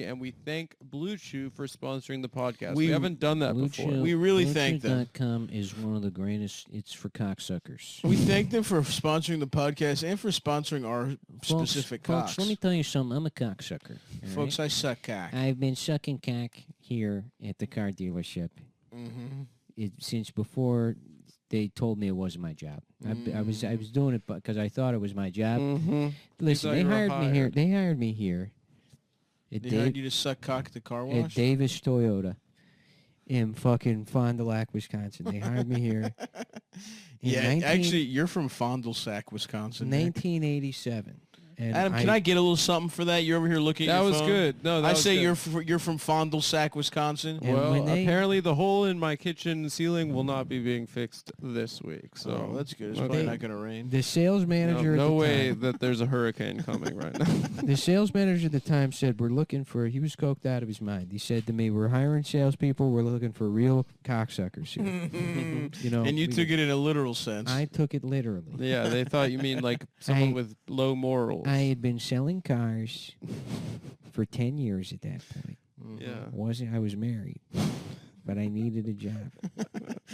and we thank Blue Chew for sponsoring the podcast. We haven't done that before. Chew, we really thank them. BlueChew.com is one of the greatest. It's for cocksuckers. We thank them for sponsoring the podcast and for sponsoring our specific cocks. Folks, let me tell you something. I'm a cocksucker. Folks, I suck cock. I've been sucking cock here at the car dealership since before they told me it wasn't my job. I was doing it because I thought it was my job. Listen, they hired me here. They hired me here. They hired you to suck cock at the car wash? At Davis Toyota in fucking Fond du Lac, Wisconsin. They hired me here. Actually, you're from Fond du Lac, Wisconsin. 1987. And Adam, can I get a little something for that? You're over here looking at your phone. That was good. No, that I was say good. you're from Fond du Lac, Wisconsin. Well, apparently the hole in my kitchen ceiling will not be being fixed this week. So that's good. It's probably not going to rain. The sales manager no way that there's a hurricane coming right now. The sales manager at the time said, we're looking for, he was coked out of his mind. He said to me, we're hiring salespeople. We're looking for real cocksuckers here. And you took it in a literal sense. I took it literally. Yeah, they thought you mean like someone with low morals. I had been selling cars for 10 years at that point. Yeah. I was married, but I needed a job.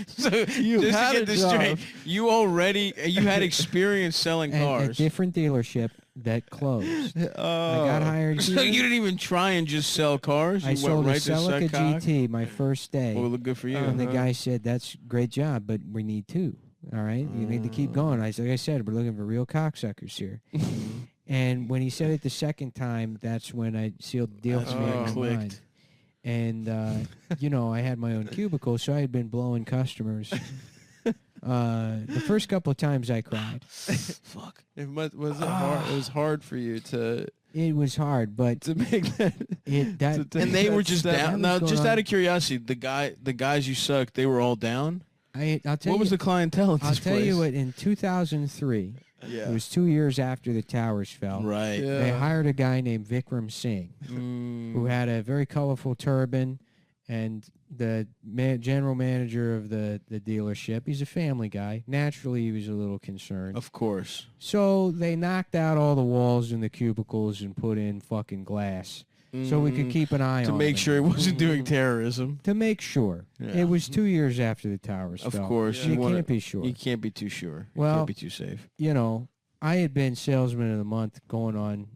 So you just to get this straight, you had experience selling cars. At a different dealership that closed. I got hired. So you didn't even try and just sell cars? I sold a Celica GT my first day. Well, look good for you. And the guy said, that's a great job, but we need two. All right? You need to keep going. Like I said, we're looking for real cocksuckers here. And when he said it the second time, that's when I sealed the deal to me in my mind. And, I had my own cubicle, so I had been blowing customers. The first couple of times I cried. Fuck. Was it hard? It was hard for you to... It was hard, but to make that... and they were just down. Now, just out of curiosity, the guys you sucked, they were all down? I'll tell you. What was the clientele at this place? I'll tell you what, in 2003... Yeah. It was 2 years after the towers fell. Right. Yeah. They hired a guy named Vikram Singh, who had a very colorful turban, and the general manager of the dealership, he's a family guy. Naturally, he was a little concerned. Of course. So they knocked out all the walls in the cubicles and put in fucking glass. So we could keep an eye on to make them. sure he wasn't doing terrorism. To make sure. Yeah. It was 2 years after the towers fell. Of course. You can't be sure. You can't be too sure. You well, can't be too safe. I had been salesman of the month going on,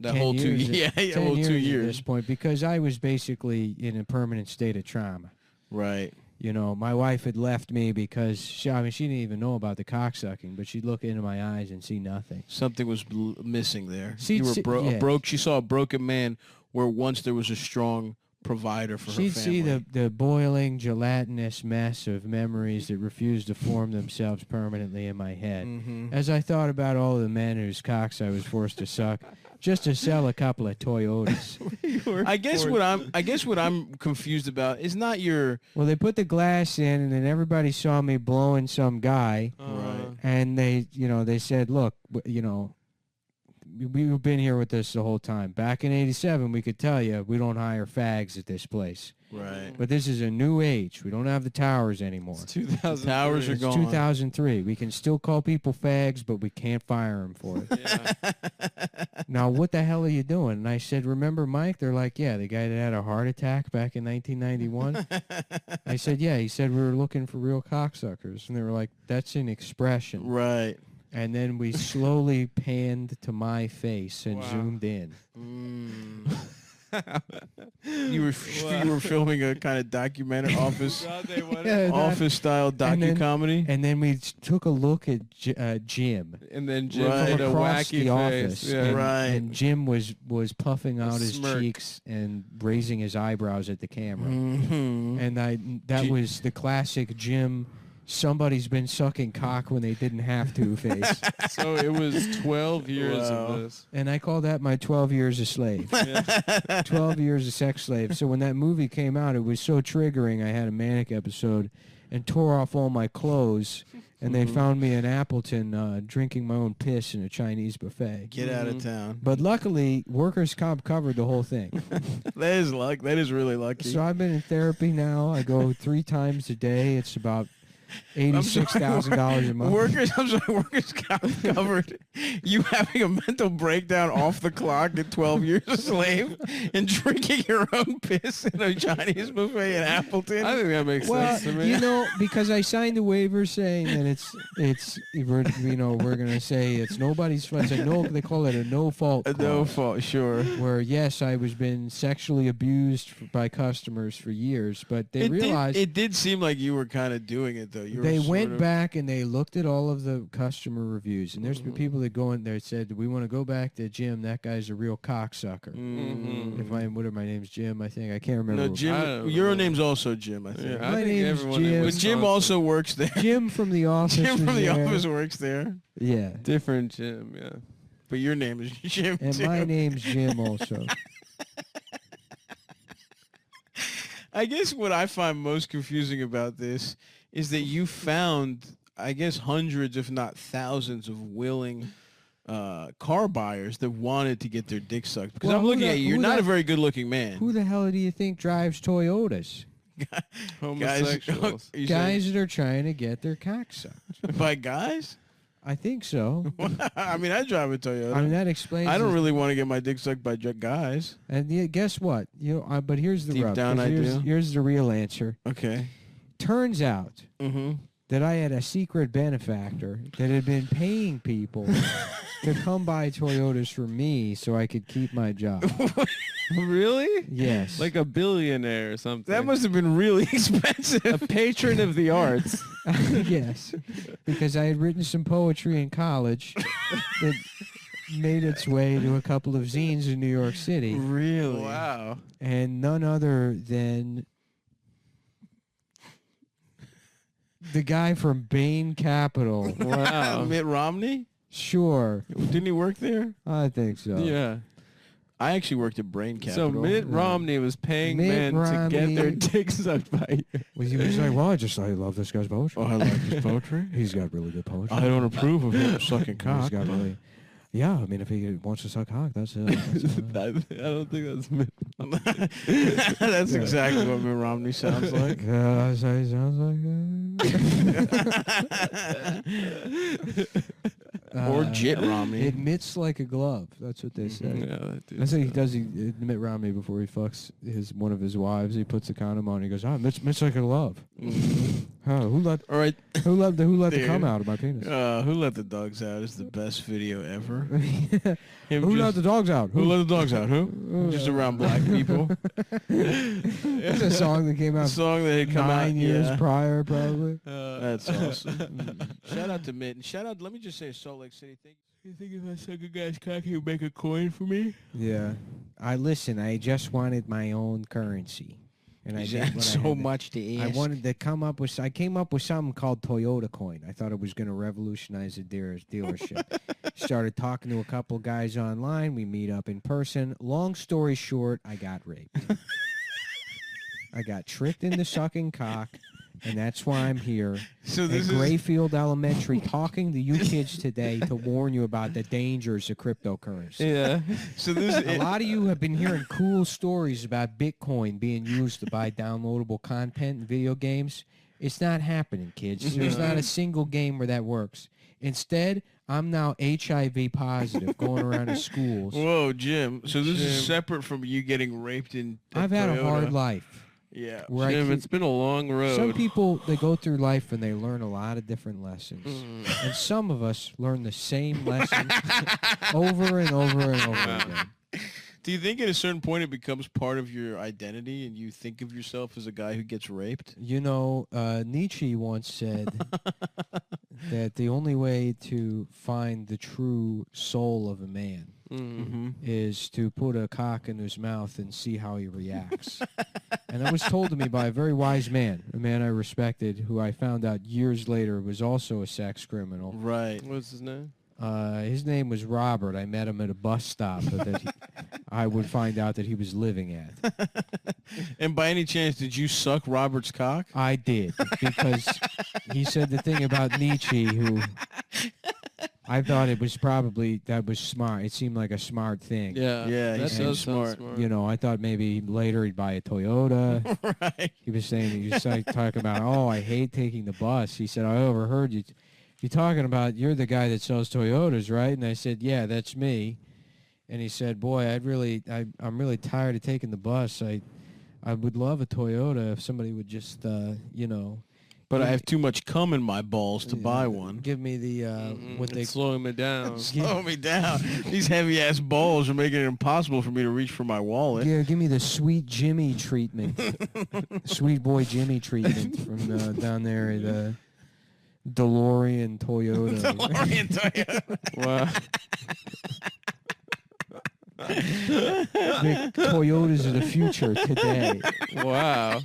that whole 2 years. Yeah, whole 2 years. At this point, because I was basically in a permanent state of trauma. Right. My wife had left me because she didn't even know about the cocksucking, but she'd look into my eyes and see nothing. Something was missing there. She saw a broken man where once there was a strong provider for her family. She'd see the boiling, gelatinous mess of memories that refused to form themselves permanently in my head. As I thought about all the men whose cocks I was forced to suck, just to sell a couple of Toyotas. I guess what I'm confused about is not your... Well, they put the glass in, and then everybody saw me blowing some guy. Right. And they said, look, we've been here with us the whole time. Back in 87, we could tell you we don't hire fags at this place. Right. But this is a new age. We don't have the towers anymore. It's 2003. Towers are gone. 2003. We can still call people fags, but we can't fire them for it. Yeah. Now, what the hell are you doing? And I said, remember Mike? They're like, yeah, the guy that had a heart attack back in 1991. I said, yeah. He said, we were looking for real cocksuckers. And they were like, that's an expression. Right. And then we slowly panned to my face and zoomed in. You were filming a kind of documentary office style docu-comedy. And then we took a look at Jim. And then Jim made a wacky the face. Office. Yeah. And Jim was puffing out his smirk. cheeks and raising his eyebrows at the camera. And that was the classic Jim. Somebody's been sucking cock when they didn't have to face. So it was 12 years of this. And I call that my 12 years a slave. 12 years a sex slave. So when that movie came out, it was so triggering. I had a manic episode and tore off all my clothes. And they found me in Appleton drinking my own piss in a Chinese buffet. Get out of town. But luckily, workers' comp covered the whole thing. That is luck. That is really lucky. So I've been in therapy now. I go 3 times a day. It's about $86,000 a month. Workers comp covered you having a mental breakdown off the clock at 12 years a slave and drinking your own piss in a Chinese buffet in Appleton. I think that makes sense to me. You know, because I signed a waiver saying that we're gonna say it's nobody's fault. It's a no. They call it a no fault. A no fault, sure. Where yes, I was been sexually abused by customers for years, but they realized it did seem like you were kind of doing it though. They went back and they looked at all of the customer reviews, and there's been people that go in there and said, "We want to go back to Jim. That guy's a real cocksucker." What my name's Jim, I think. I can't remember. No, Jim. Your name's also Jim, I think. Yeah, my name's Jim. But Jim also works there. Jim from the office. Jim from the there. office works there. Yeah. Different Jim, yeah. But your name is Jim, and too. my name's Jim also. I guess what I find most confusing about this is that you found, I guess, hundreds, if not thousands, of willing car buyers that wanted to get their dick sucked. Because I'm looking at you. You're not a very good-looking man. Who the hell do you think drives Toyotas? Homosexuals. Guys that are trying to get their cock sucked. By guys? I think so. I mean, I drive a Toyota. I mean, that explains. I don't really want to get my dick sucked by guys. And guess what? But here's the Deep rub. down, I do. Here's the real answer. Okay. Turns out that I had a secret benefactor that had been paying people to come buy Toyotas for me so I could keep my job. Really? Yes. Like a billionaire or something. That must have been really expensive. A patron of the arts. Yes. Because I had written some poetry in college that made its way to a couple of zines in New York City. Really? Wow. And none other than the guy from Bain Capital. Wow. Mitt Romney? Sure. Didn't he work there? I think so. Yeah. I actually worked at Brain Capital. So Mitt Romney was paying men to get their dicks sucked by you. Well, he was like, well, I love this guy's poetry. Oh, I like his poetry? He's got really good poetry. I don't approve of him sucking cock. He's got really... Yeah, I mean, if he wants to suck cock, that's it. I don't think that's Mitt. That's exactly what Mitt Romney sounds like. Yeah, he sounds like Or Jit Romney. It mitts like a glove. That's what they say. Yeah, that dude. That's what he does. Mitt Romney, before he fucks one of his wives, he puts a condom on. And he goes, mitts like a glove. Who let the cum out of my penis? Who let the dogs out is the best video ever. Who let the dogs out? Who let the dogs out? Who? Just around black people. It's a song that came out. A song that had come 9 out years prior, probably. That's awesome. Shout out to Mitt. And shout out, let me just say, Salt Lake City. You think if I suck a guy's cock, he would make a coin for me? Yeah. I just wanted my own currency. And I did what so much to ask. I wanted to come up with. I came up with something called Toyota Coin. I thought it was going to revolutionize the dealership. Started talking to a couple guys online. We meet up in person. Long story short, I got raped. I got tricked into sucking cock, and that's why I'm here So at Grayfield Elementary talking to you kids today to warn you about the dangers of cryptocurrency. Yeah. So this A lot of you have been hearing cool stories about Bitcoin being used to buy downloadable content in video games. It's not happening, kids. There's not a single game where that works. Instead, I'm now HIV positive going around to schools. Whoa, Jim. So this is separate from you getting raped in I've had a hard life. Yeah. Jim, it's been a long road. Some people, they go through life and they learn a lot of different lessons. And some of us learn the same lessons over and over and over again. Do you think at a certain point it becomes part of your identity and you think of yourself as a guy who gets raped? You know, Nietzsche once said that the only way to find the true soul of a man is to put a cock in his mouth and see how he reacts. And that was told to me by a very wise man, a man I respected, who I found out years later was also a sex criminal. Right. What's his name? His name was Robert. I met him at a bus stop that I would find out that he was living at. And by any chance, did you suck Robert's cock? I did, because he said the thing about Nietzsche, who I thought it was probably that was smart. It seemed like a smart thing. Yeah, Yeah, he that seems does sound smart. You know, I thought maybe later he'd buy a Toyota. Right. He was saying he was like talking about, oh, I hate taking the bus. He said, I overheard you. You're talking about you're the guy that sells Toyotas, right? And I said, yeah, that's me. And he said, boy, I'm really tired of taking the bus. I would love a Toyota if somebody would just, you know. But I have too much cum in my balls to buy one. Give me the what they It's slowing me down. Slow me down. These heavy ass balls are making it impossible for me to reach for my wallet. Yeah, give me the Sweet Jimmy treatment. Sweet Boy Jimmy treatment from down there at DeLorean Toyota. DeLorean Toyota. Wow. The Toyotas of the future today. Wow.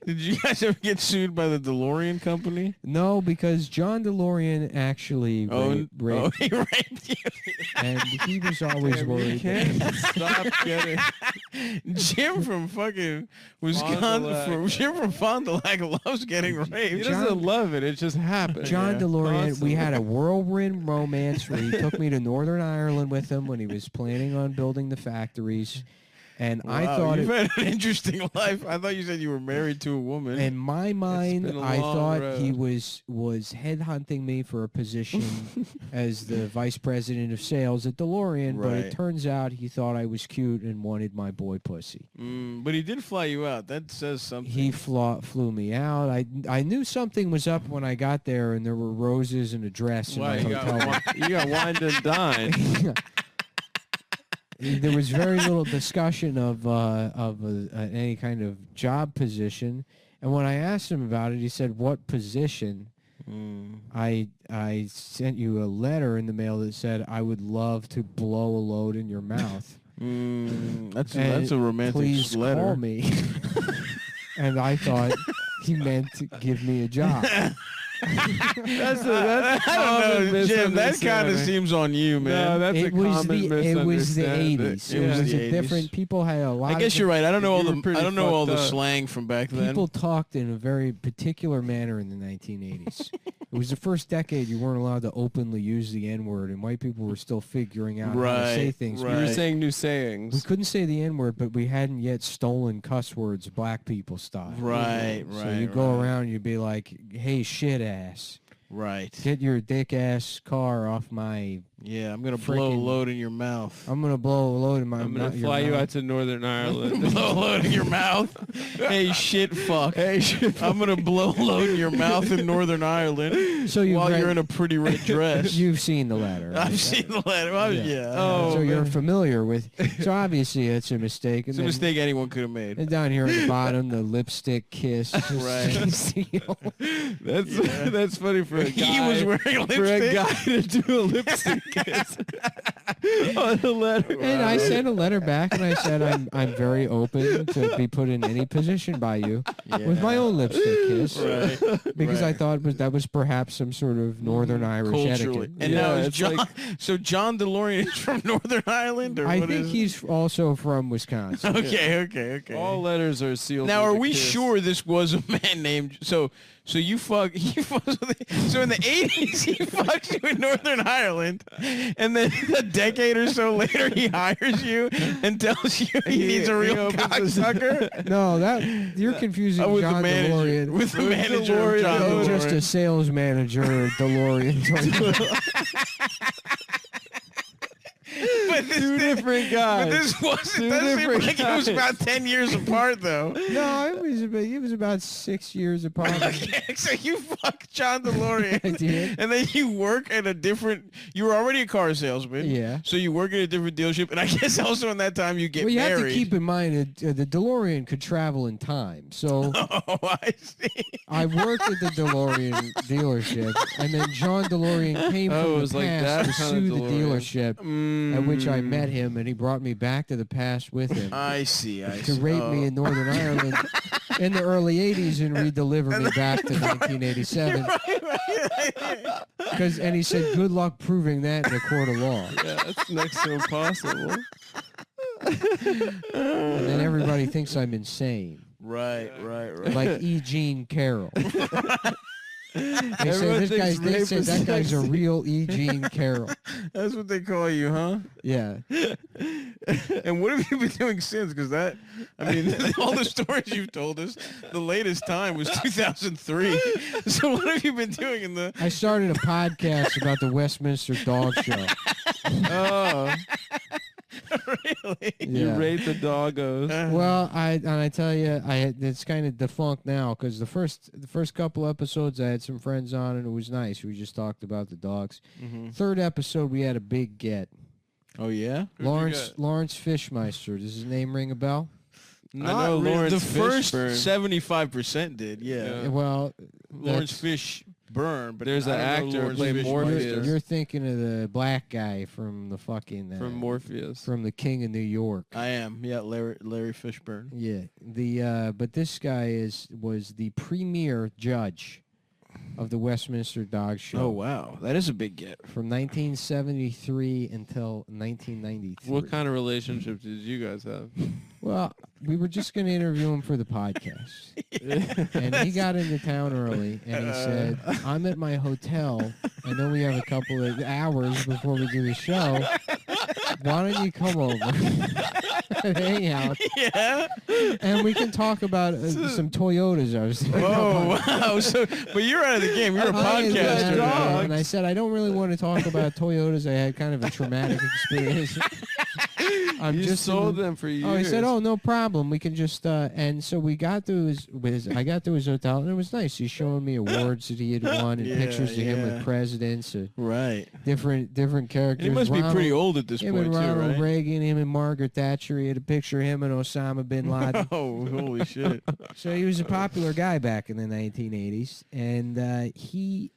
Did you guys ever get sued by the DeLorean company? No, because John DeLorean actually raped he raped you. and he was always worried. Can't stop getting. Jim from fucking Wisconsin. Fond du Lac. Jim from Fond du Lac loves getting He raped. doesn't love it. It just happened. John Yeah, DeLorean, we had a constantly. whirlwind romance where he took me to Northern Ireland with him when he was planning on building the factories. And I Wow, thought you've had an interesting life. I thought you said you were married to a woman. in my mind, been a I long thought he road. was headhunting me for a position as the vice president of sales at DeLorean, but Right. it turns out he thought I was cute and wanted my boy pussy. But he did fly you out. That says something. He flew me out. I knew something was up when I got there, and there were roses and a dress in Wow, my you hotel room. you got wined and dined. There was very little discussion of any kind of job position, and when I asked him about it, he said, "What position?" I sent you a letter in the mail that said, "I would love to blow a load in your mouth." That's And a romantic please letter. call me. And I thought he meant to give me a job. That's I don't know, Jim. That kind of misunderstanding. seems on you, man. No, that's It a was common the misunderstanding. 80s. It It was was the a 80s. different. People had a lot. I guess of you're right. I don't know all You were the pretty I don't know all the fucked up. slang from back then. People talked in a very particular manner in the 1980s. It was the first decade you weren't allowed to openly use the N-word, and white people were still figuring out how to say Right, things. right. You were Right. saying new We sayings. couldn't say the N-word, but we hadn't yet stolen cuss words black people style. Right, So right. you go right. around, you'd be like, "Hey, shit ass, Right. get your dick ass car off my. Yeah, I'm gonna blow a Freaking- load in your mouth. I'm gonna blow a load in my. I'm gonna your fly you mouth." out to Northern Ireland. Blow a load in your mouth. Hey, shit, fuck. Hey, shit, I'm gonna blow a load in your mouth in Northern Ireland So you've while read- you're in a pretty red dress. You've seen the letter. Right? I've seen the letter. Well, yeah. Oh, so you're man. familiar with. So obviously it's a mistake. It's And a then- mistake anyone could have made. And down here at the bottom, the lipstick kiss. Right. seal. That's funny for a guy. He was wearing for a lipstick. guy to do a lipstick kiss on the letter. And I sent a letter back, and I said I'm very open to be put in any position by you with my own lipstick kiss, Right. because right. I thought that was perhaps some sort of Northern Irish Culturally. etiquette. And Yeah, now is it's John. like- So John DeLorean is from Northern Ireland, or I what think is it? he's also from Wisconsin. Okay. All letters are sealed. Now, with are a we kiss. sure this was a man named? So you fuck. So in the 80s, he fucks you in Northern Ireland, and then a decade or so later, he hires you and tells you he needs a real opens a- cocksucker. No, that you're confusing With the John manager, DeLorean with the With manager DeLorean, of John no, with just DeLorean. a sales manager at DeLorean. But this Two did- different But guys. this wasn't. Two That seemed different like it was guys. about 10 years apart, though. No, it was about 6 years apart. Okay, so you fuck John DeLorean. I did. And then you work at a different. You were already a car salesman. Yeah. So you work at a different dealership, and I guess also in that time you get Well, you married. have to keep in mind that the DeLorean could travel in time. So Oh, I see. I worked at the DeLorean dealership, and then John DeLorean came Oh, it from was the like that past to kind of sue the DeLorean. dealership, at which I met him, and he brought me back to the past with him I see. to rape me in Northern Ireland in the early 80s and re-deliver me back to 1987. And he said, good luck proving that in a court of law. Yeah, that's next to impossible. And then everybody thinks I'm insane. Right. Like E. Jean Carroll. They say that guy's a real E. Jean Carroll. That's what they call you, huh? Yeah. And what have you been doing since? Because all the stories you've told us, the latest time was 2003. So what have you been doing in the... I started a podcast about the Westminster Dog Show. Oh. Really? You Yeah. rate the doggos. Well, I tell you, it's kind of defunct now because the first couple episodes I had some friends on and it was nice. We just talked about the dogs. Mm-hmm. Third episode we had a big get. Oh yeah, Who'd you Lawrence Fishmeister. Does his name ring a bell? I know Lawrence The first Fishburne. 75% did. Yeah. Yeah. Well, Lawrence Fishburne, but There's I an don't know actor Lawrence played Fishburne. Morpheus. you're thinking of the black guy from the fucking From Morpheus. from the King of New York. I am. Yeah, Larry Fishburne. Yeah, but this guy was the premier judge of the Westminster Dog Show. Oh wow, that is a big get. From 1973 until 1993. What kind of relationship did you guys have? Well, we were just going to interview him for the podcast. And he got into town early, and he said, I'm at my hotel. I know we have a couple of hours before we do the show. Why don't you come over and hang out? Yeah. And we can talk about some Toyotas I was thinking Oh about. wow. So, but you're out of the game. You're a podcaster. now. And I said, I don't really want to talk about Toyotas. I had kind of a traumatic experience. I'm You just sold them for years. Oh, he said, "Oh, no problem. We can just." And so we got to I got to his hotel, and it was nice. He's showing me awards that he had won and Yeah, pictures of him yeah. with presidents, Right. different characters. And he must be pretty old at this Him point and too, Ronald right? Reagan, him and Margaret Thatcher. He had a picture of him and Osama bin Laden. Oh, holy shit. So he was a popular guy back in the 1980s, and he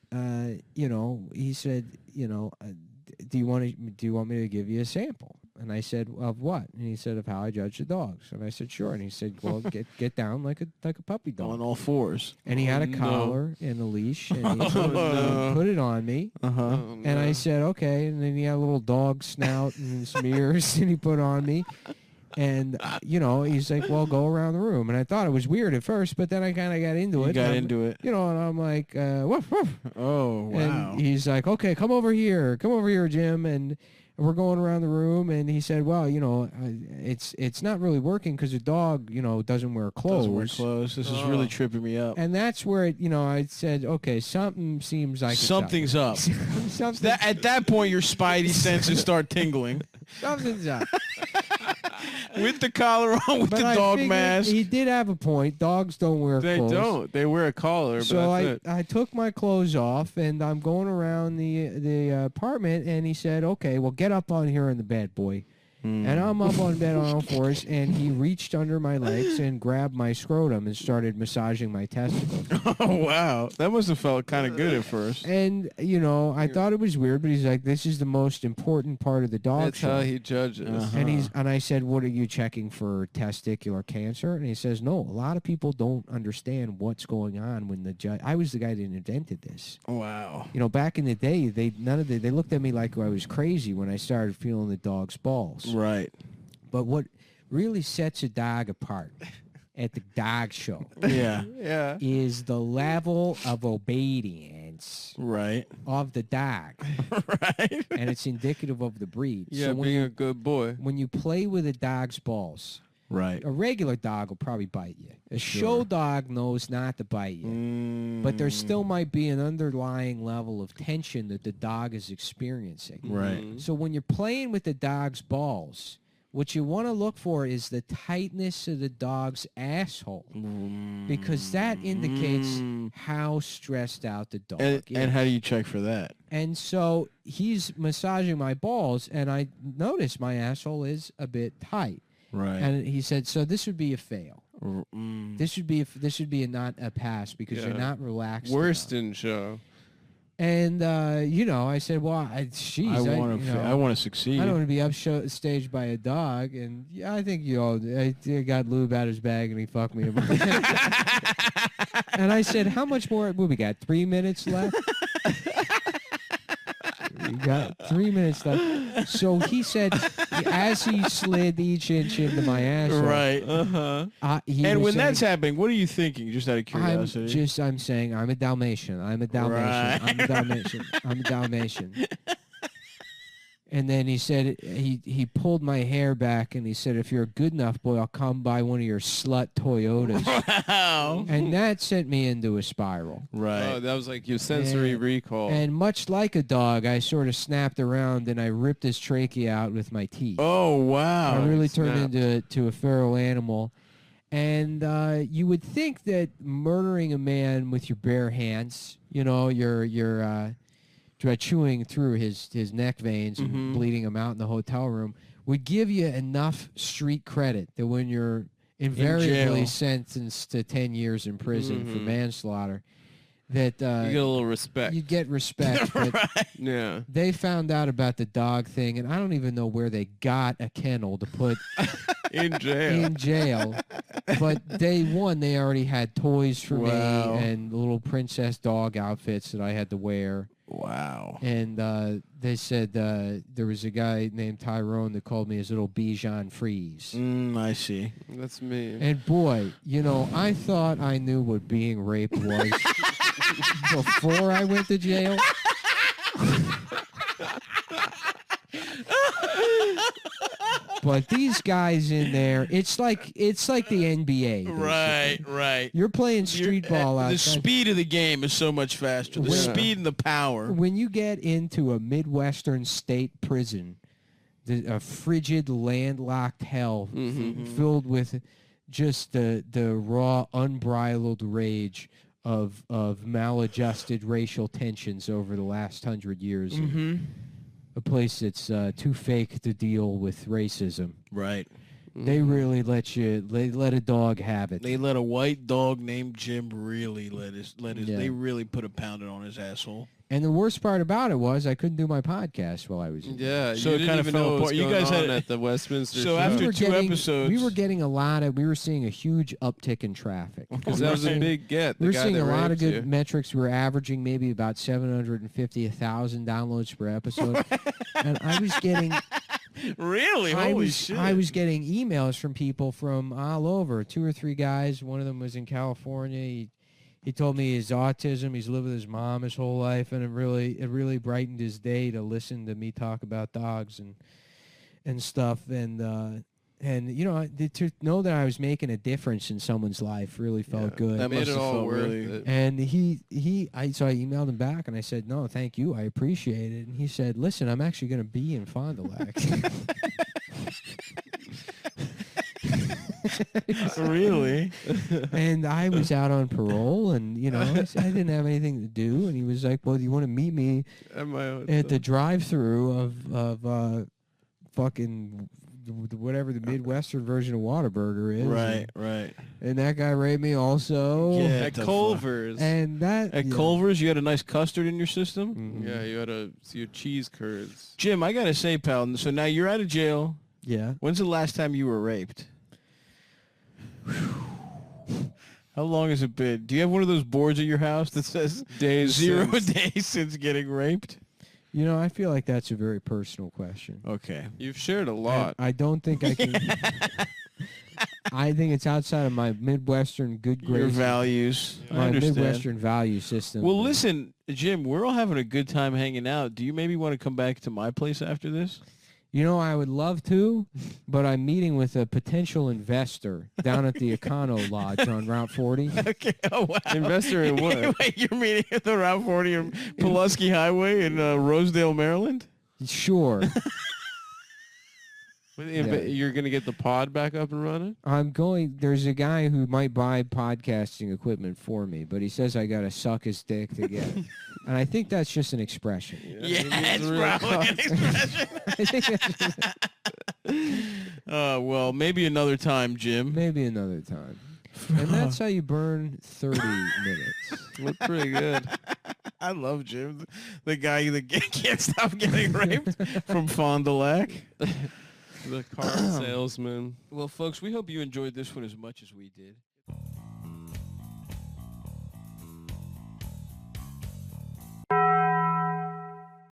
said, do you want me to give you a sample? And I said, of what? And he said, of how I judge the dogs. And I said, sure. And he said, well, get down like a puppy dog. On all fours. And he had a no. collar and a leash, and he no. put it on me. Uh-huh. Oh, And I no. said, okay. And then he had a little dog snout and some ears, and he put on me. And, he's like, well, go around the room. And I thought it was weird at first, but then I kind of got into it. You got And into it. and I'm like, woof, woof. Oh, wow. And he's like, okay, come over here, Jim. And we're going around the room, and he said, well, it's not really working because the dog, doesn't wear clothes. Doesn't wear clothes. This is really tripping me up. And that's where, I said, okay, something seems like Something's up. At that point, your spidey senses start tingling. Something's up. With the collar on, with But the I dog figured mask. He did have a point. Dogs don't wear They clothes. don't. They wear a collar, but So that's it. I took my clothes off, and I'm going around the apartment, and he said, okay, well, get up on here in the bed, boy. And I'm up on bed on all fours, and he reached under my legs and grabbed my scrotum and started massaging my testicles. Oh, wow. That must have felt kind of good at first. And, I thought it was weird, but he's like, this is the most important part of the dog That's show. how he judges. Uh-huh. And I said, what are you checking for testicular cancer? And he says, no, a lot of people don't understand what's going on when the judge. I was the guy that invented this. Wow. Back in the day, they looked at me like I was crazy when I started feeling the dog's balls. Right. But what really sets a dog apart at the dog show Yeah. Yeah. is the level of obedience Right. of the dog. Right. And it's indicative of the breed. Yeah, So when being you, a good boy. when you play with a dog's balls, Right. a regular dog will probably bite you. A show dog knows not to bite you. But there still might be an underlying level of tension that the dog is experiencing. Right. Mhm. So when you're playing with the dog's balls, what you want to look for is the tightness of the dog's asshole, because that indicates how stressed out the dog is. And how do you check for that? And so he's massaging my balls, and I notice my asshole is a bit tight. Right. And he said, so this would be a fail. Mm. This should be a not a pass because you're Yeah. not relaxed. Worst enough. in show. And I said, well, I geez, want to succeed. I don't want to be upstaged by a dog. And yeah, I think I got lube out his bag and he fucked me. And I said, how much more? Well, we got 3 minutes left. Got 3 minutes left. So he said, as he slid each inch into my asshole, Right. he And was when that's saying, happening, what are you thinking? Just out of curiosity. I'm saying, I'm a Dalmatian. I'm a Dalmatian. Right. I'm a Dalmatian. I'm a Dalmatian. And then he said, he pulled my hair back and he said, if you're a good enough boy, I'll come buy one of your slut Toyotas. Wow. And that sent me into a spiral. Right. Oh, that was like your sensory recall. And much like a dog, I sort of snapped around and I ripped his trachea out with my teeth. Oh, wow. I really turned snapped. into a feral animal. And you would think that murdering a man with your bare hands, you're chewing through his neck veins and bleeding him out in the hotel room, would give you enough street credit that when you're invariably sentenced to 10 years in prison for manslaughter, that you get a little respect. you get respect. But Yeah. they found out about the dog thing, and I don't even know where they got a kennel to put In jail. in jail. But day one, they already had toys for me Wow. and little princess dog outfits that I had to wear. Wow. And they said there was a guy named Tyrone that called me his little Bichon Frise. I see. That's me. And boy, I thought I knew what being raped was before I went to jail. But these guys in there, it's like the NBA. Basically. Right. You're playing street ball The outside. speed of the game is so much faster. The Yeah. speed and the power. When you get into a Midwestern state prison, a frigid, landlocked hell filled with just the raw, unbridled rage of maladjusted racial tensions over the last 100 years. A place that's too fake to deal with racism. Right. They really let a dog have it. They let a white dog named Jim really Yeah. they really put a pounding on his asshole. And the worst part about it was I couldn't do my podcast while I was in Yeah. So you it didn't kinda even fell know what was apart. You going guys had on it- at the Westminster So show. after two episodes- we were getting we were seeing a huge uptick in traffic. Because that was a big get. We The were guy seeing that a lot of raped good you. metrics. We were averaging maybe about 1,000 downloads per episode. And I was getting Really? Holy shit. I was getting emails from people from all over. 2 or 3 guys. One of them was in California. He told me his autism. He's lived with his mom his whole life, and it really brightened his day to listen to me talk about dogs and stuff. And to know that I was making a difference in someone's life really felt good. That made must it have all felt worth really- it. And so I emailed him back and I said, no, thank you. I appreciate it. And he said, listen, I'm actually going to be in Fond du Lac. Really? And I was out on parole and, I didn't have anything to do. And he was like, well, do you want to meet me At my own at the drive-through of fucking whatever the Midwestern version of Whataburger is. Right. And that guy raped me also. Yeah. At the Culver's. And that... At yeah. Culver's, you had a nice custard in your system? Mhm. Yeah, you had your cheese curds. Jim, I got to say, pal, so now you're out of jail. Yeah. When's the last time you were raped? How long has it been? Do you have one of those boards at your house that says Days 0 since. days since getting raped? I feel like that's a very personal question. Okay. You've shared a lot. I don't think I can... I think it's outside of my Midwestern good Your graces. values. I My understand. Midwestern value system. Well, listen, Jim, we're all having a good time hanging out. Do you maybe want to come back to my place after this? I would love to, but I'm meeting with a potential investor down at the Econo Lodge on Route 40. Okay. Oh, wow. Investor in what? Wait, you're meeting at the Route 40 on Pulaski Highway in Rosedale, Maryland? Sure. You're going to get the pod back up and running? There's a guy who might buy podcasting equipment for me, but he says I got to suck his dick to get it. And I think that's just an expression. Yeah, it it's needs real probably an expression. I think that's just- Well, maybe another time, Jim. maybe another time. And that's how you burn 30 minutes. Look pretty good. I love Jim, the guy that can't stop getting raped from Fond du Lac. The car salesman. Well, folks, we hope you enjoyed this one as much as we did.